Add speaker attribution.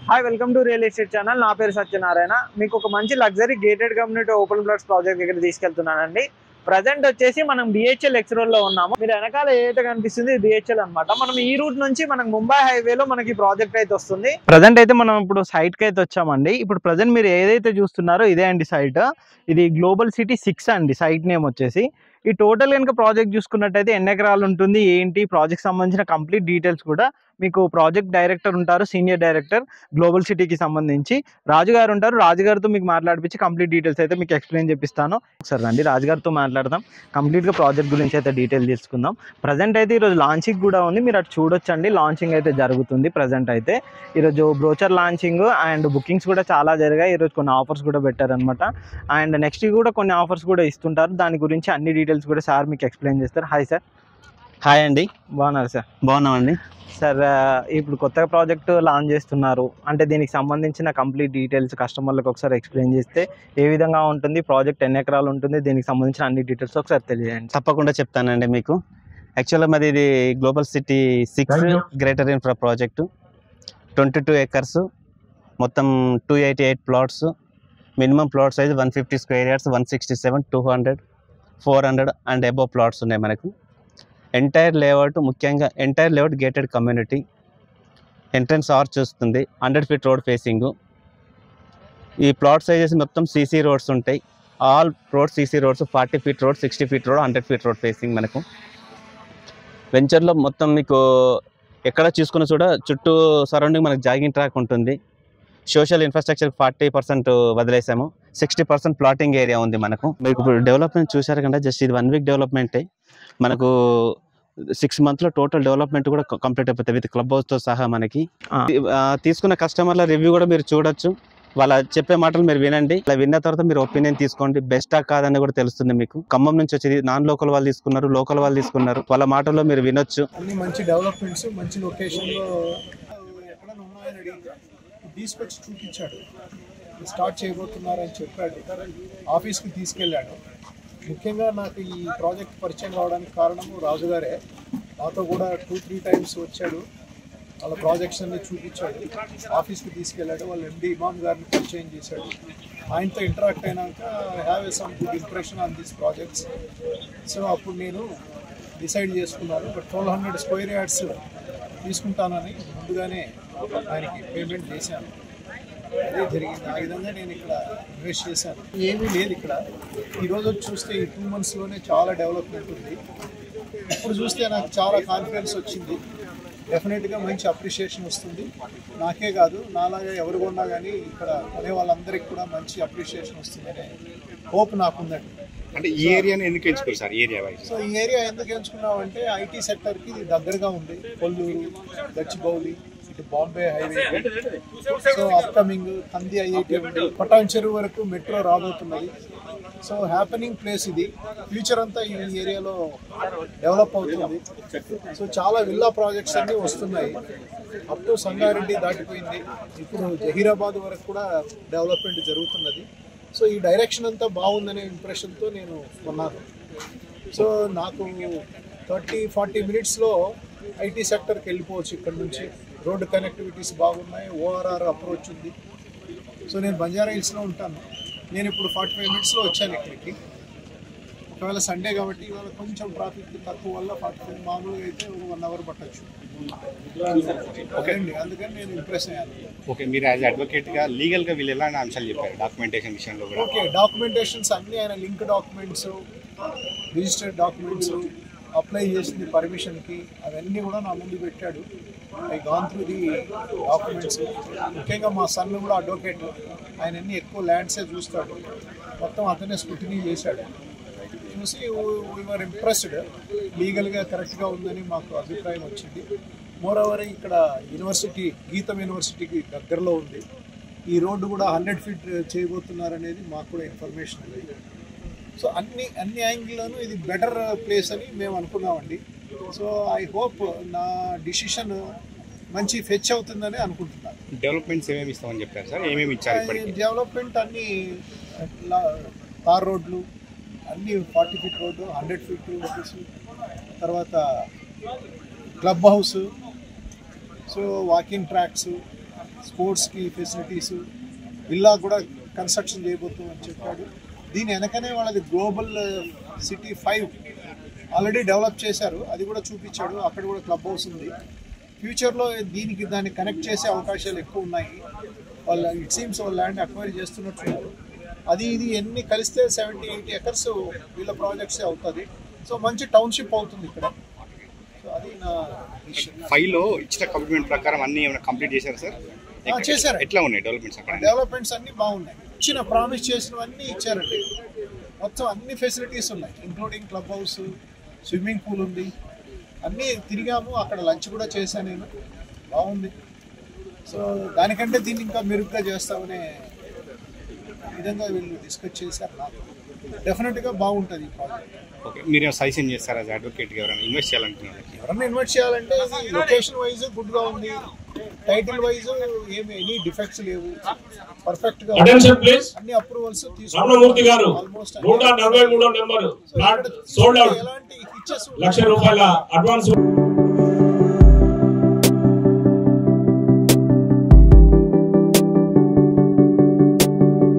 Speaker 1: Hi welcome to real estate channel. నా పేరు సత్యనారాయణ. మీకు ఒక మంచి luxury gated community open plots project దగ్గర తీసుకెళ్తున్నానండి. ప్రజెంట్ వచ్చేసి మనం బిహెచ్ఎల్ ఎక్స్ రోడ్ లో ఉన్నాము. మీరు వెనకాల ఏదైతే కనిపిస్తుంది బిహెచ్ఎల్ అనమాట. మనం ఈ రూట్ నుంచి మనకు ముంబై హైవేలో మనకి ప్రాజెక్ట్ అయితే వస్తుంది. ప్రజెంట్ అయితే మనం ఇప్పుడు సైట్ కి అయితే వచ్చామండి. ఇప్పుడు ప్రజెంట్ మీరు ఏదైతే చూస్తున్నారో ఇదే అండి సైట్. ఇది గ్లోబల్ సిటీ 6 అండి సైట్ నేమ్ వచ్చేసి. ఈ టోటల్ కనుక ప్రాజెక్ట్ చూసుకున్నట్టయితే ఎన్ని ఎకరాలు ఉంటుంది, ఏంటి ప్రాజెక్ట్ సంబంధించిన కంప్లీట్ డీటెయిల్స్ కూడా మీకు ప్రాజెక్ట్ డైరెక్టర్ ఉంటారు, సీనియర్ డైరెక్టర్ గ్లోబల్ సిటీకి సంబంధించి రాజుగారు ఉంటారు. రాజుగారితో మీకు మాట్లాడిపించి కంప్లీట్ డీటెయిల్స్ అయితే మీకు ఎక్స్ప్లెయిన్ చేపిస్తాను. ఒకసారి రండి రాజుగారితో మాట్లాడదాం. కంప్లీట్గా ప్రాజెక్ట్ గురించి అయితే డీటెయిల్ తీసుకుందాం. ప్రజెంట్ అయితే ఈరోజు లాంచింగ్ కూడా ఉంది, మీరు అటు చూడొచ్చండి. లాంచింగ్ అయితే జరుగుతుంది. ప్రజెంట్ అయితే ఈరోజు బ్రోచర్ లాంచింగ్ అండ్ బుకింగ్స్ కూడా చాలా జరిగాయి. ఈరోజు కొన్ని ఆఫర్స్ కూడా పెట్టారనమాట. అండ్ నెక్స్ట్ కూడా కొన్ని ఆఫర్స్ కూడా ఇస్తుంటారు. దాని గురించి అన్ని డీటెయిల్స్ కూడా సార్ మీకు ఎక్స్ప్లెయిన్ చేస్తారు. Hi sir.
Speaker 2: హాయ్ అండి.
Speaker 1: బాగున్నారు సార్?
Speaker 2: బాగున్నామండి
Speaker 1: సార్. ఇప్పుడు కొత్తగా ప్రాజెక్ట్ లాంచ్ చేస్తున్నారు అంటే దీనికి సంబంధించిన కంప్లీట్ డీటెయిల్స్ కస్టమర్లకు ఒకసారి ఎక్స్ప్లెయిన్ చేస్తే ఏ విధంగా ఉంటుంది, ప్రాజెక్ట్ ఎన్ని ఎకరాలు ఉంటుంది, దీనికి సంబంధించిన అన్ని డీటెయిల్స్ ఒకసారి తెలియజేయండి.
Speaker 2: తప్పకుండా చెప్తానండి మీకు. యాక్చువల్గా మరి ఇది global city 6 greater infra project, 22 acres, మొత్తం 288 plots. Minimum plot size 150 square yards, 167, 200, 400 and above plots ఉన్నాయి మనకు. ఎంటైర్ లేఅవుట్, ముఖ్యంగా entire layout gated community. Entrance arch వస్తుంది, 100 feet రోడ్ ఫేసింగ్. ఈ ప్లాట్ సైజెస్ మొత్తం సీసీ రోడ్స్ ఉంటాయి. All roads CC roads, 40 feet road, 60 feet road, 100 feet road facing మనకు. వెంచర్లో మొత్తం మీకు ఎక్కడ చూసుకున్న చూడ చుట్టూ సరౌండింగ్ మనకు జాగింగ్ ట్రాక్ ఉంటుంది. సోషల్ ఇన్ఫ్రాస్ట్రక్చర్ 40% వదిలేసాము, 60% ప్లాటింగ్ ఏరియా ఉంది మనకు. మీకు ఇప్పుడు డెవలప్మెంట్ చూసారు కదా, జస్ట్ ఇది 1 week డెవలప్మెంటే. మనకు 6 months టోటల్ డెవలప్మెంట్ కూడా కంప్లీట్ అయిపోతుంది విత్ క్లబ్ హౌస్తో సహా. మనకి తీసుకున్న కస్టమర్ల రివ్యూ కూడా మీరు చూడొచ్చు. వాళ్ళ చెప్పే మాటలు మీరు వినండి. అలా విన్న తర్వాత మీరు ఒపీనియన్ తీసుకోండి, బెస్టా కాదని కూడా తెలుస్తుంది మీకు. ఖమ్మం నుంచి వచ్చేది నాన్ లోకల్ వాళ్ళు తీసుకున్నారు, లోకల్ వాళ్ళు తీసుకున్నారు, వాళ్ళ మాటల్లో మీరు వినొచ్చు.
Speaker 3: అన్ని మంచి డెవలప్మెంట్స్, మంచి లొకేషన్లో ఎక్కడైనా ఉన్నాయని అడిగితే తీసుకొచ్చి చూపించాడు. స్టార్ట్ చేయబోతున్నారని చెప్పాడు, ఆఫీస్కి తీసుకెళ్ళాడు. ముఖ్యంగా నాకు ఈ ప్రాజెక్ట్ పరిచయం కావడానికి కారణము రాజుగారే. నాతో కూడా 2-3 times వచ్చాడు, వాళ్ళ ప్రాజెక్ట్స్ అన్ని చూపించాడు, ఆఫీస్కి తీసుకెళ్ళాడు. వాళ్ళ ఎండి ఇమామ్ గారిని పరిచయం చేశాడు. ఆయనతో ఇంటరాక్ట్ అయినాక have a some good impression on this projects. So అప్పుడు నేను డిసైడ్ చేసుకున్నాను. బట్ 1200 square yards తీసుకుంటానని ముందుగానే ఆయనకి పేమెంట్ చేశాను. అదే జరిగింది. ఆ విధంగా నేను ఇక్కడ ఇన్వెస్ట్ చేశాను. ఏమీ లేదు ఇక్కడ. ఈరోజు చూస్తే ఈ 2 monthsలోనే చాలా డెవలప్మెంట్ ఉంది. ఇప్పుడు చూస్తే నాకు చాలా కాన్ఫిడెన్స్ వచ్చింది. డెఫినెట్గా మంచి అప్రిషియేషన్ వస్తుంది. నాకే కాదు, నాలాగా ఎవరు కొన్నా కానీ ఇక్కడ కొనే వాళ్ళందరికీ కూడా మంచి అప్రిషియేషన్ వస్తుందనే హోప్ నాకుందండి.
Speaker 4: అంటే ఈ ఏరియాని ఎందుకు ఎంచుకోరు సార్? ఏరియా వైజ్
Speaker 3: సో ఈ ఏరియా ఎందుకు ఎంచుకున్నామంటే ఐటీ సెక్టర్కి ఇది దగ్గరగా ఉంది. కొల్లూరు, గచ్చిబౌలి, ఇటు బాంబే హైవే, సో అప్కమింగ్ కంది ఐఐటి ఉంది, పటాన్ చెరువు వరకు మెట్రో రాబోతున్నది. సో హ్యాపెనింగ్ ప్లేస్ ఇది. ఫ్యూచర్ అంతా ఈ ఏరియాలో డెవలప్ అవుతుంది. సో చాలా విల్లా ప్రాజెక్ట్స్ అన్నీ వస్తున్నాయి. అప్ టు సంగారెడ్డి దాటిపోయింది, ఇప్పుడు జహీరాబాద్ వరకు కూడా డెవలప్మెంట్ జరుగుతున్నది. సో ఈ డైరెక్షన్ అంతా బాగుందనే ఇంప్రెషన్తో నేను కొన్నాను. సో నాకు 30-40 minutesలో ఐటీ సెక్టర్కి వెళ్ళిపోవచ్చు ఇక్కడ నుంచి. రోడ్డు కనెక్టివిటీస్ బాగున్నాయి, ఓఆర్ఆర్ అప్రోచ్ ఉంది. సో నేను బంజారా హిల్స్లో ఉంటాను. నేను ఇప్పుడు 45 minutesలో వచ్చాను ఇక్కడికి. ఒకవేళ సండే కాబట్టి ఇవాళ కొంచెం ట్రాఫిక్ తక్కువ వల్ల 45, మామూలుగా అయితే 1 hour పట్టచ్చు. ఓకే అండి, అందుకని నేను ఇంప్రెస్ అయ్యాను.
Speaker 4: ఓకే, మీరు యాజ్ అడ్వకేట్గా లీగల్గా వీళ్ళు ఎలాంటి అంశాలు చెప్పారు డాక్యుమెంటేషన్ విషయంలో కూడా?
Speaker 3: ఓకే, డాక్యుమెంటేషన్స్ అన్నీ ఆయన link documents, registered documents, apply చేసింది పర్మిషన్కి, అవన్నీ కూడా నా ముందు పెట్టాడు. I gone through the documents. ముఖ్యంగా మా సన్ కూడా అడ్వకేట్, ఆయన అన్ని ఎక్కువ ల్యాండ్సే చూస్తాడు. మొత్తం అతనే స్క్రూటినీ చేశాడు. చూసి వీఆర్ ఇంప్రెస్డ్. లీగల్గా కరెక్ట్గా ఉందని మాకు అభిప్రాయం వచ్చింది. మోరోవర్ ఇక్కడ యూనివర్సిటీ, గీతం యూనివర్సిటీకి దగ్గరలో ఉంది. ఈ రోడ్డు కూడా 100 feet చేయబోతున్నారనేది మాకు కూడా ఇన్ఫర్మేషన్ ఉంది. సో అన్ని యాంగిల్లోనూ ఇది బెటర్ ప్లేస్ అని మేము అనుకున్నామండి. సో ఐ హోప్ నా డిసిషన్ మంచి ఫెచ్ అవుతుందని అనుకుంటున్నాను.
Speaker 4: డెవలప్మెంట్స్ ఏమేమి ఇస్తామని చెప్పారు సార్? ఏమేమి ఇచ్చారు?
Speaker 3: డెవలప్మెంట్ అన్ని తార్ రోడ్లు అన్నీ 40 feet రోడ్డు, 100 feet రోడ్స్, తర్వాత club house, so walking tracks, స్పోర్ట్స్కి ఫెసిలిటీస్, విల్లా కూడా కన్స్ట్రక్షన్ చేయబోతుందని చెప్పాడు. దీని వెనకనే వాళ్ళది గ్లోబల్ సిటీ 5 ఆల్రెడీ డెవలప్ చేశారు, అది కూడా చూపించాడు. అక్కడ కూడా క్లబ్ హౌస్ ఉంది. ఫ్యూచర్లో దాన్ని కనెక్ట్ చేసే అవకాశాలు ఎక్కువ ఉన్నాయి. వాళ్ళు ఇట్ సీమ్స్ వాళ్ళు ల్యాండ్ అక్వైర్ చేస్తున్నట్టున్నారు. అది ఇది ఎన్ని కలిస్తే 70-80 ఎకర్స్ వీళ్ళ ప్రాజెక్ట్సే అవుతుంది. సో మంచి టౌన్షిప్ అవుతుంది ఇక్కడ. సో అది నా విషయం.
Speaker 4: 5లో ఇచ్చిన కమిట్మెంట్ ప్రకారం అన్ని ఏమైనా కంప్లీట్ చేశారు సార్?
Speaker 3: చేశారు.
Speaker 4: ఎట్లా ఉన్నాయి డెవలప్మెంట్స్ అక్కడ?
Speaker 3: డెవలప్మెంట్స్ అన్నీ బాగున్నాయి. ఇచ్చిన ప్రామిస్ చేసినవన్నీ ఇచ్చారండి. మొత్తం అన్ని ఫెసిలిటీస్ ఉన్నాయి, including club house, swimming pool ఉంది. అన్నీ తిరిగాము, అక్కడ లంచ్ కూడా చేశాను నేను. బాగుంది. సో దానికంటే దీన్ని ఇంకా మెరుగ్గా చేస్తామనే విధంగా వీళ్ళు డిస్కస్ చేశారు. నాకు డెఫినెట్గా బాగుంటుంది ఈ ప్రాజెక్ట్.
Speaker 4: ఓకే, మీరు సజెషన్ చేస్తారా అడ్వకేట్గా ఎవరైనా ఇన్వెస్ట్ చేయాలనుకున్నారు?
Speaker 3: ఎవరన్నా ఇన్వెస్ట్ చేయాలంటే లొకేషన్ వైజ్ గుడ్గా ఉంది, టైటిల్ వైజ్ ఏమి ఎనీ డిఫెక్ట్స్ లేవు, పర్ఫెక్ట్ గా అన్ని అప్రూవల్స్
Speaker 5: రామమూర్తి గారు 143వ నెంబర్ ఎలాంటి
Speaker 3: ఇచ్చేసి
Speaker 5: ₹1,00,000 అడ్వాన్స్